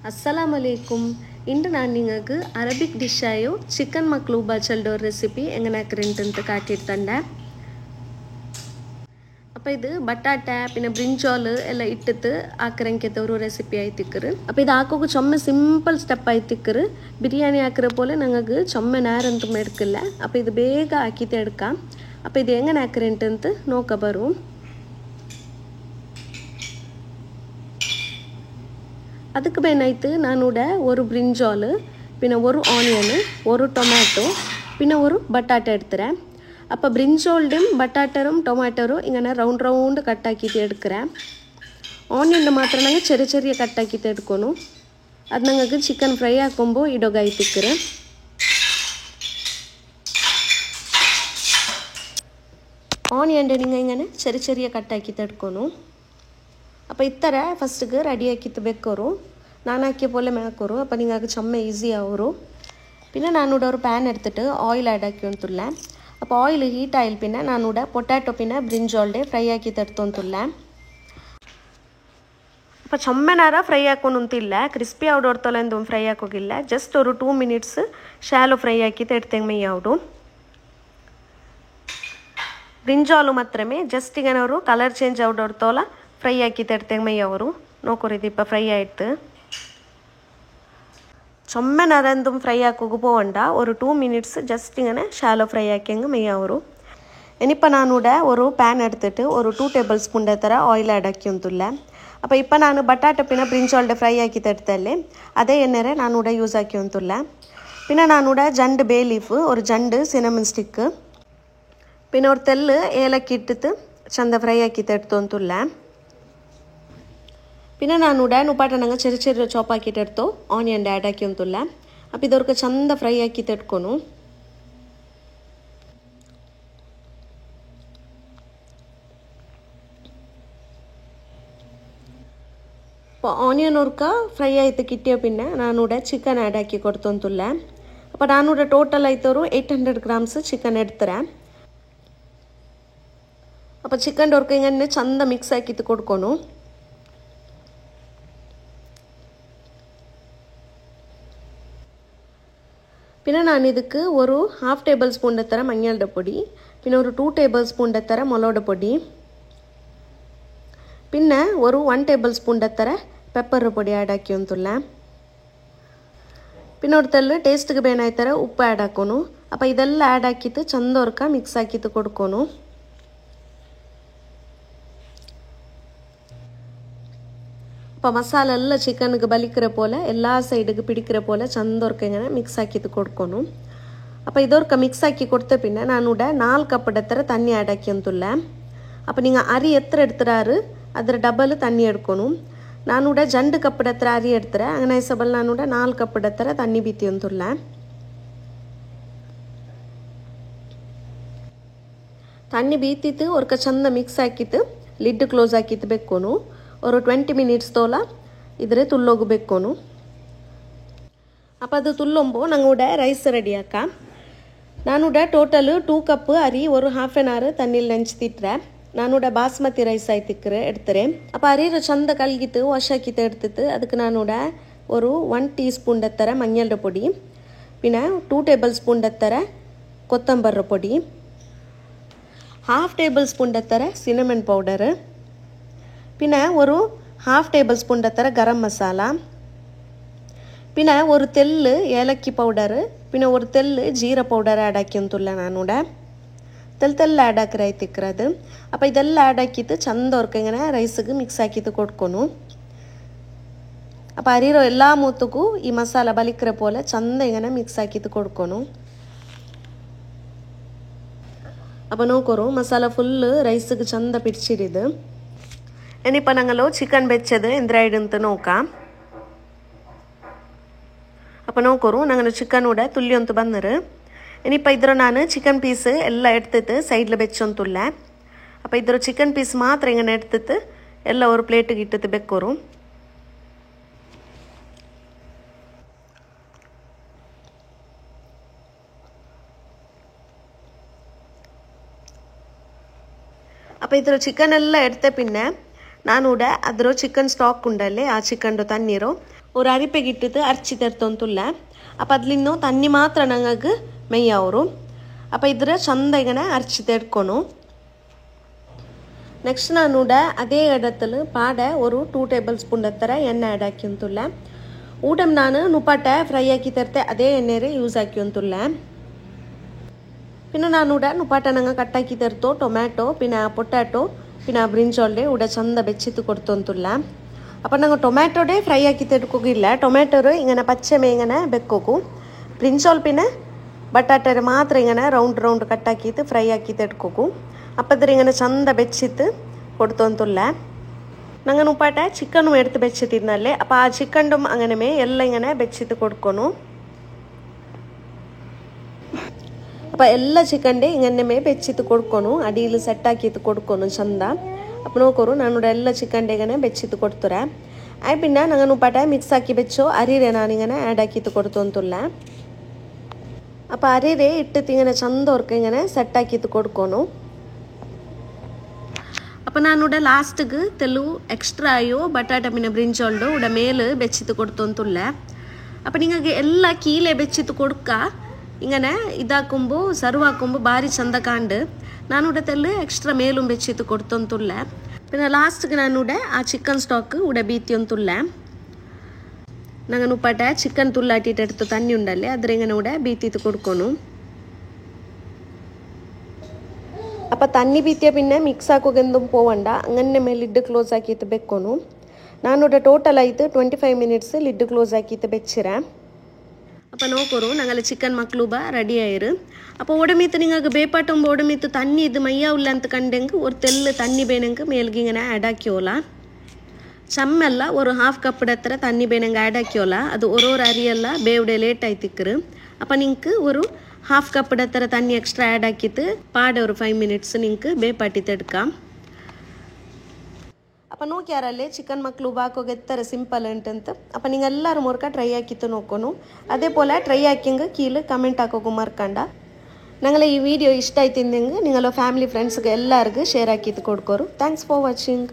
அஸ்ஸலாமலைக்கும். இன்று நான் നിങ്ങൾക്ക് அரபிக் ഡിഷായോ ചിക്കൻ മക്ലൂബ ചൽഡോ റെസിപ്പി എങ്ങനെ ആക്കുന്നുണ്ട് കാട്ടിയിട്ടുണ്ട്. അപ്പോൾ ഇത് ബട്ടാട്ട പിന്നെ ബ്രിഞ്ചോൾ എല്ലാം ഇട്ടിട്ട് ആക്കറങ്ങിക്കത്തെ ഒരു റെസിപ്പി ആയിത്തിക്കറ്. അപ്പോൾ ഇത് ആക്കുക ചൊമ്മ സിമ്പിൾ സ്റ്റെപ്പ് ആയിത്തിക്കറ്. ബിരിയാണി ആക്കിற പോലെ ഞങ്ങൾക്ക് ചൊമ്മ നേരൊന്നും എടുക്കില്ല. അപ്പോൾ ഇത് ಬೇಗ ആക്കിയിട്ട് എടുക്കാം. അപ്പോൾ ഇത് എങ്ങനെ ആക്കുന്നുണ്ട് നോക്ക ಬரும். அதுக்கு வேணாயிட்டு நானோட ஒரு பிரிஞ்சால் பின்ன ஒரு ஆனியனு ஒரு டொமேட்டோ பின்ன ஒரு பட்டாட்டா எடுத்துறேன். அப்போ பிரிஞ்சால்டும் பட்டாட்டரும் டொமேட்டோரும் இங்கே ரவுண்ட் ரவுண்டு கட் ஆக்கிட்டு எடுக்கிறேன். ஆனியன் மாத்திரம் நாங்கள் ചെറിയ ചെറിയ கட் ஆக்கிட்டு எடுக்கணும். அது நாங்கள் சிக்கன் ஃப்ரை ஆக்கும்போ இடோகாய்த்திக்கிறேன். ஆனியன் நீங்கள் இங்கே ചെറിയ ചെറിയ கட் ஆக்கிட்டு எடுக்கணும். അപ്പോൾ ಇತ್ತರ ಫಸ್ಟಿಗೆ ರೆಡಿ ಆಕಿತ್ತು ಬೇಕೋರು ನಾನು ಹಾಕಿಯ പോലെ ಮೇಕೋರು. അപ്പോൾ നിങ്ങൾക്ക് ചമ്മ ഈസി ആവൂರು. പിന്നെ നാനൂടെ ഒരു പാൻ എടുത്തിട്ട് ഓയിൽ ആഡ് ആക്കി ಒಂತುಲ್ಲ. അപ്പോൾ ഓയിൽ ഹീറ്റ് ആയിൽ പിന്നെ ನಾನೂടെ പൊട്ടാറ്റോ പിന്നെ ಬ್ರಿಂಜಾಲ್ಡೆ ಫ್ರೈ ಆಕಿತ್ತು എടുത്തോಂತುಲ್ಲ. അപ്പോൾ ചമ്മ നേರ ಫ್ರೈ ಹಾಕೋನಂತಿಲ್ಲ, ಕ್ರಿಸ್ಪಿ ಆವಡೋರ್ತೊಲೆಂದು ಫ್ರೈ ಹಾಕೋಗಿಲ್ಲ. ಜಸ್ಟ್ ഒരു 2 minutes ಶಾಲೋ ಫ್ರೈ ಹಾಕಿತ್ತು എടുത്തേงಮೈ ಆವಡು. ಬ್ರಿಂಜಾಲು ಮಾತ್ರಮೇ ಜಸ್ಟ್ ಈಗ ಅವರು ಕಲರ್ ಚೇಂಜ್ ಆವಡೋರ್ತೋಲ ಫ್ರೈ ಹಾಕಿತ್ತು எடுத்தேங்க ಮೈ ಅವರು ನೋಕೋರಿ. ಇದು இப்போ ಫ್ರೈ ಆಯಿತು. ಚೊಮ್ಮೆ ನರಂದು ಫ್ರೈ ಹಾಕೋಗು போவണ്ട, ஒரு 2 minutes ஜஸ்ட் இங்கே ஷாலோ ஃப்ரை ஆக்கிங்க மெய் ஆவரும். இனிப்போ நானூட ஒரு பேன் எடுத்துட்டு ஒரு 2 tablespoon ಥರ ಆಯಿಲ್ ಆ್ಯಡ್ ಹಾಕಿ ಒಂತುಲ್ಲ. അപ്പോൾ இப்போ ನಾನು ಬಟಾಟೆ ಪಿನ ಬ್ರಿಂಜಾಲ್ಡೆ ಫ್ರೈ ಹಾಕಿತ್ತು എടുത്തല്ലേ അതേ എണ്ണരെ ನಾನೂಡ ಯೂಸ್ ಹಾಕಿ ಒಂತುಲ್ಲ. പിന്നെ ನಾನೂಡ ಜಂಡು ಬೇ ಲೀಫ್ ஒரு ಜಂಡು ಸಿನಮನ್ ಸ್ಟಿಕ್ പിന്നെ ஒரு ತೆಲ್ಲು ಏಲಕ್ಕಿ ಇಟ್ಟಿತ್ತು ಚಂದ ಫ್ರೈ ಹಾಕಿತ್ತು എടുത്തോಂತುಲ್ಲ. പിന്നെ ನಾನೂಡ ಉಪ್ಪಾಟನಂಗೆ ചെറിയ ചെറിയ ചോപ്പ് ಹಾಕಿಟ್ಟು എടുത്തೋ ಆನಿಯನ್ ಆ್ಯಡ್ ಹಾಕಿ ಒಂತುಲ್ಲ. അപ്പോൾ ಇದವ್ರಿಗೆ ಚಂದ ಫ್ರೈ ಹಾಕಿತ್ತು എടുಕೊನು. അപ്പോൾ ಆನಿಯನ್ ಅವ್ರಕ ಫ್ರೈ ಆಯಿತು ಕಿಟ್ಟಿಯ പിന്നെ ನಾನೂಡ ಚಿಕನ್ ಆ್ಯಡ್ ಹಾಕಿ ಕೊಡ್ತೊಂತುಲ್ಲ. അപ്പോൾ ನಾನೂಡ ಟೋಟಲ್ ಆಯ್ತವರು 800 grams ಚಿಕನ್ ಎಡ್ತಾರೆ. അപ്പോൾ ಚಿಕನ್ ಅವ್ರಕ ಹಿಂಗೆ ಚಂದ ಮಿಕ್ಸ್ ಹಾಕಿತ್ತು ಕೊಡ್ಕೊನು. പിന്നെ நான் இதுக்கு ஒரு 1/2 tablespoon ಥರ மஞ்சள் பொடி പിന്നെ ஒரு 2 tablespoon ಥರ ಮೊಲೋಡ பொடி പിന്നെ ஒரு 1 tablespoon ಥರ ಪೆಪ್ಪರ್ பொடி ಆ್ಯಡ್ ಹಾಕಿ ಒಂತುಲ್ಲ. പിന്നെ ஒரு ತೆಲ್ಲು ಟೇಸ್ಟ್ಗೆ ಬೇನಾಯ್ ಥರ ಉಪ್ಪು ಆ್ಯಡ್ ಹಾಕೋನು. അപ്പോൾ ಇದೆಲ್ಲ ಆ್ಯಡ್ ಹಾಕಿತ್ತು ಚಂದ ಅವ್ರಕ ಮಿಕ್ಸ್ ಹಾಕಿತ್ತು ಕೊಡ್ಕೊನು. അപ്പോൾ மசாலா எல்லாம் சிக்கனுக்கு பலிக்கிற போல் எல்லா சைடுக்கு பிடிக்கிற போல் சந்தோர்க்க இങ്ങനെ மிக்ஸ் ஆக்கிட்டு கொடுக்கணும். അപ്പോൾ இதோர்க்க மிக்ஸ் ஆக்கி கொடுத்த பின்ன நானூட 4 கப் ಥರ தண்ணி ஆட் ஆக்கி ಒಂತುಲ್ಲ. അപ്പോൾ நீங்கள் அரி எത്ര எடுத்துறாரு ಅದರ ಡಬಲ್ தண்ணி எடுக்கணும். நானூட 2 கப் ಥರ ಅರಿ எடுத்துற അങ്ങനെ ಸಬಲ್ ನಾನೂಡ 4 ಕಪ್ ಥರ தண்ணி ಬೀತಿ ಒಂತುಲ್ಲ. தண்ணி ಬೀತಿತ್ತು ಒರ್ಕ ಚಂದ ಮಿಕ್ಸ್ ಹಾಕಿತ್ತು ಲಿಡ್ ಕ್ಲೋಸ್ ಹಾಕಿತ್ತು ಬೇಕೋನು. ஒரு 20 minutes தோல இதில் துள்ளோகு பெக்கணும். அப்போ அது துள்ளம்போ நாங்கள் ரைஸ் ரெடியாக்கா. நானூட டோட்டலு 2 கப்பு அரி ஒரு 1/2 an hour தண்ணியில் ನೆಂಚ್ತಿಟ್ರೆ நானூட பாஸ்மதி ரைஸ் ஆயித்திக்கிற எடுத்துறேன். அப்போ அரியிற சந்த கல்கித்து வாஷ் ஆக்கிட்டு எடுத்துட்டு அதுக்கு நானூட ஒரு 1 teaspoon ಥರ மஞ்சள் பொடி பின்ன 2 tablespoon ಥರ கொத்தம்பரு பொடி 1/2 tablespoon ಥರ சினமன் பவுடரு பின்ன ஒரு 1/2 tablespoon ಥರ ಗರಂ ಮಸಾಲಾ பின்ன ஒரு ತೆಲ್ಲು ಏಲಕ್ಕಿ ಪೌಡರ್ பின்ன ஒரு ತೆಲ್ಲು ಜೀರಾ ಪೌಡರ್ ಆ್ಯಡ್ ಹಾಕಿ ಒಂತುಲ್ಲ. ನಾನೂಡ ತೆಲ್ಲ ಆ್ಯಡ್ ಹಾಕಿರ ಆಯ್ತಿಕ್ಕಿರೋದು. അപ്പോൾ ಇದೆಲ್ಲ ಆ್ಯಡ್ ಹಾಕಿತ್ತು ಚಂದ ಅವ್ರಕ ಇങ്ങനെ ರೈಸಿಗೆ ಮಿಕ್ಸ್ ಹಾಕಿತ್ತು ಕೊಡ್ಕೊನು. അപ്പോൾ ಅರಿರೋ ಎಲ್ಲ ಮೂತಕ್ಕೂ ಈ ಮಸಾಲ ಬಲಿಕ್ಕಿರ പോലെ ಚಂದ ಇങ്ങനെ ಮಿಕ್ಸ್ ಹಾಕಿತ್ತು ಕೊಡ್ಕೊನು. അപ്പോൾ നോക്കോರು ಮಸಾಲ ಫುಲ್ ರೈಸಿಗೆ ಚಂದ ಪಿಡಿಚಿರಿದು. ഇനിയിപ്പോൾ ഞങ്ങൾ ചിക്കൻ വെച്ചത് എന്തിനായിടുന്ന് നോക്കാം. അപ്പോൾ നോക്കോರು ഞങ്ങൾ ചിക്കനൂടെ തുല്യൊಂತು ಬಂದರು. ഇനിയിപ്പോൾ ಇದ್ರ ನಾನು ಚಿಕನ್ ಪೀಸ್ ಎಲ್ಲ എടുത്തിട്ട് ಸೈಡ್ல വെച്ചೊಂತುಲ್ಲ. അപ്പോൾ ಇದ್ರ ಚಿಕನ್ ಪೀಸ್ ಮಾತ್ರ ಇങ്ങനെ എടുത്തിട്ട് ಎಲ್ಲ ഒരു ಪ್ಲೇಟಿಗೆ ಇಟ್ಟಿട്ട് ಬೇಕೋರು. അപ്പോൾ ಇದ್ರ ಚಿಕನ್ ಎಲ್ಲ എടുത്ത പിന്നെ ನಾನೂಡ ಅದರ ಚಿಕನ್ ಸ್ಟಾಕ್ ಉಂಡಲ್ಲೇ ಆ ಚಿಕನ್ದು ತಣ್ಣೀರು ஒரு அரிப்பைகிட்டு அரிச்சி ತರ್ತೊಂತುಲ್ಲ അപ്പം അതിലിನ್ನೂ ತಣ್ಣಿ ಮಾತ್ರ ನಂಗೆ ಮೆಯ್ಯವರು അപ്പം ಇದ್ರ ಚಂದ ಈಗನೆ ಅರಿಚಿ ತೆಡ್ಕೊನು ನೆಕ್ಸ್ಟ್ ನಾನು ಅದೇ இடத்துல ಪಾಡೆ ஒரு 2 ಟೇಬಲ್ ಸ್ಪೂನ್ ಹತ್ತಿರ ಎಣ್ಣೆ ಆ್ಯಡ್ ಹಾಕಿಂತುಲ್ಲ ಊಟಂ ನಾನು ನುಪಾಟ ಫ್ರೈ ಹಾಕಿ ತರ್ತೆ ಅದೇ ಎಣ್ಣೆರೆ ಯೂಸ್ ಹಾಕಿಂತುಲ್ಲ പിന്നെ ನಾನು ನುಪಾಟ ನಂಗೆ ಕಟ್ಟಾಕಿ ತರ್ತೋ ಟೊಮ್ಯಾಟೊ പിന്നെ ಪೊಟ್ಯಾಟೊ പിന്നെ ಬ್ರಿಂಜಾಲ್ಡೆ ಉಡ ಚಂದ ಬೆಚ್ಚಿತ್ತು ಕೊಡ್ತೊಂತುಲ್ಲ അപ്പം ನಂಗೆ ಟೊಮ್ಯಾಟೊಡೆ ಫ್ರೈ ಹಾಕಿ ತೆಡ್ಕೋಗಿಲ್ಲ ಟೊಮ್ಯಾಟೊರು ಇಂಗನೆ ಪಚ್ಚೆ ಮೇಂಗನೆ ಬೆಕ್ಕೋಕು ಬ್ರಿಂಜಾಲ್ പിന്നെ ಬಟಾಟೆ ಮಾತ್ರ ಇಂಗನೆ ರೌಂಡ್ ಕಟ್ಟಾಕಿತ್ತು ಫ್ರೈ ಹಾಕಿ ತೆಡ್ಕೋಕು അപ്പം ഇങ്ങനെ ചന്ത വെച്ചിട്ട് കൊടുത്തോന്തുള്ള ഞങ്ങൾ ഉപ്പാട്ട ചിക്കനും എടുത്ത് വെച്ചിട്ടിരുന്നല്ലേ അപ്പം ആ ചിക്കനും അങ്ങനെ എല്ലാം ഇങ്ങനെ വെച്ചിട്ട് കൊടുക്കണു അപ്പം എല്ലാ ചിക്കൻ്റെ ഇങ്ങനെ വെച്ചിട്ട് കൊടുക്കണു അടിയിൽ സെറ്റാക്കിയിട്ട് കൊടുക്കണു ചന്ത അപ്പം നോക്കൂ ഞാനിവിടെ എല്ലാ ചിക്കൻ്റെ ഇങ്ങനെ വെച്ചിട്ട് കൊടുത്തുറ അത് പിന്നെ ഞങ്ങൾ ഉപ്പാട്ട മിക്സ് ആക്കി വെച്ചോ അരിരെ ഞാനിങ്ങനെ ആഡ് ആക്കിയിട്ട് കൊടുത്തോന്തുള്ള അപ്പം അരിരെ ഇട്ടിട്ട് ഇങ്ങനെ ചന്ത ഓർക്ക് ഇങ്ങനെ സെറ്റാക്കിയിട്ട് കൊടുക്കണു അപ്പം ನಾನು ಲಾಸ್ಟಿಗೆ ತೆಲು ಎಕ್ಸ್ಟ್ರಾ ಆಯೋ ಬಟಾಟ ಪಿನ್ನ ಬ್ರಿಂಜಾಲ್ಡು ಉಡ ಮೇಲು ಬೆಚ್ಚಿತ್ತು ಕೊಡ್ತೊಂತುಲ್ಲ അപ്പം നിങ്ങൾക്ക് ಎಲ್ಲ ಕೀಲೆ ಬೆಚ್ಚಿತ್ತು ಕೊಡ್ಕ ಇಂಗನೆ ಇದಾಕೊಂಬು ಸರ್ವ್ ಹಾಕೊಂಬು ಭಾರಿ ಚಂದ ಕಾಂಡು ನಾನು ತೆಲು ಎಕ್ಸ್ಟ್ರಾ ಮೇಲು ಬೆಚ್ಚಿತ್ತು ಕೊಡ್ತೊಂತುಲ್ಲ പിന്നെ ಲಾಸ್ಟಿಗೆ ನಾನು ಆ ಚಿಕನ್ ಸ್ಟಾಕ್ ಉಡ ಬೀತಿಯೊಂತುಲ್ಲ ನಂಗೆ ಉಪ್ಪಾಟ ಚಿಕನ್ ತುಲ್ಲಾಟಿಟ್ಟು എടുത്ത് തന്നി ഉണ്ടല്ലേ ಅದ್ರ ഇങ്ങനെ ഉಡ ಬೀತಿತ್ತು കൊടുക്കുന്നു അപ്പം തന്നി ബീത്തിയ പിന്നെ മിക്സ് ആക്കുകയൊന്നും പോവണ്ട അങ്ങനെ ലിഡ് ക്ലോസ് ആക്കിയിട്ട് വെക്കണു ഞാനിവിടെ ടോട്ടൽ ആയിട്ട് 25 മിനിറ്റ്സ് ലിഡ് ക്ലോസ് ആക്കിയിട്ട് വെച്ചിരാം അപ്പം നോക്കൂ ഞങ്ങൾ ചിക്കൻ മക്ലൂബ റെഡി ആയിരു അപ്പോൾ ഓടമീത്ത് നിങ്ങൾക്ക് ಬೇಪಾಟುಂಬ ಓಡಮೀತ್ತು ತಣ್ಣಿ ಇದು ಮೈಯಾವಿಲ್ಲ ಅಂತ ಕಂಡೆಂಗೆ ഒരു ತೆಲ್ಲು ತಣ್ಣಿ ಬೇನೆಂಗೆ ಮೇಲ್ಗೆ ഇങ്ങനെ ಆ್ಯಡ್ ಹಾಕಿಯೋಲ ಚಮ್ಮೆಲ್ಲ ഒരു ಹಾಫ್ ಕಪ್ ಹತ್ರ ತಣ್ಣಿ ಬೇನೆಂಗೆ ಆ್ಯಡ್ ಹಾಕಿಯೋಲ ಅದು ಓರೋರು ಅರಿಯಲ್ಲ ಬೇವ್ಡೆ ಲೇಟ್ ಆಯ್ತಿಕ್ಕರು അപ്പം നിങ്ങൾക്ക് ഒരു ಹಾಫ್ ಕಪ್ ಹತ್ತಿರ ತಣ್ಣಿ ಎಕ್ಸ್ಟ್ರಾ ಆ್ಯಡ್ ಹಾಕಿತ್ತು ಪಾಡೆ ഒരു 5 മിനിറ്റ്സ് നിങ്ങൾക്ക് ಬೇಪಾಟಿತ್ತೆಡ್ക്കാം അപ്പം നോക്കിയാറല്ലേ ചിക്കൻ മക്ലൂബ ಹಾಕೋಕೆ ಎತ್ತರ ಸಿಂಪಲ್ ಉಂಟಂತ അപ്പം നിങ്ങൾ എല്ലാവരും ഓർക്ക ട്രൈ ആക്കിയിട്ട് നോക്കണു അതേപോലെ ട്രൈ ആക്കിയെങ്കിൽ കീഴിൽ കമൻറ്റ് ಹಾಕೋಕೆ ಮರ್ಕಂಡ ഞങ്ങളെ ഈ വീഡിയോ ഇഷ്ടമായിത്തിಂದೆಂಗೆ നിങ്ങളെ ಫ್ಯಾಮಿಲಿ ಫ್ರೆಂಡ್ಸ್ಗೆ ಎಲ್ಲರಿಗೂ ಶೇರ್ ಹಾಕಿತ್ತು ಕೊಡ್ಕೋರು ಥ್ಯಾಂಕ್ಸ್ ಫಾರ್ ವಾಚಿಂಗ್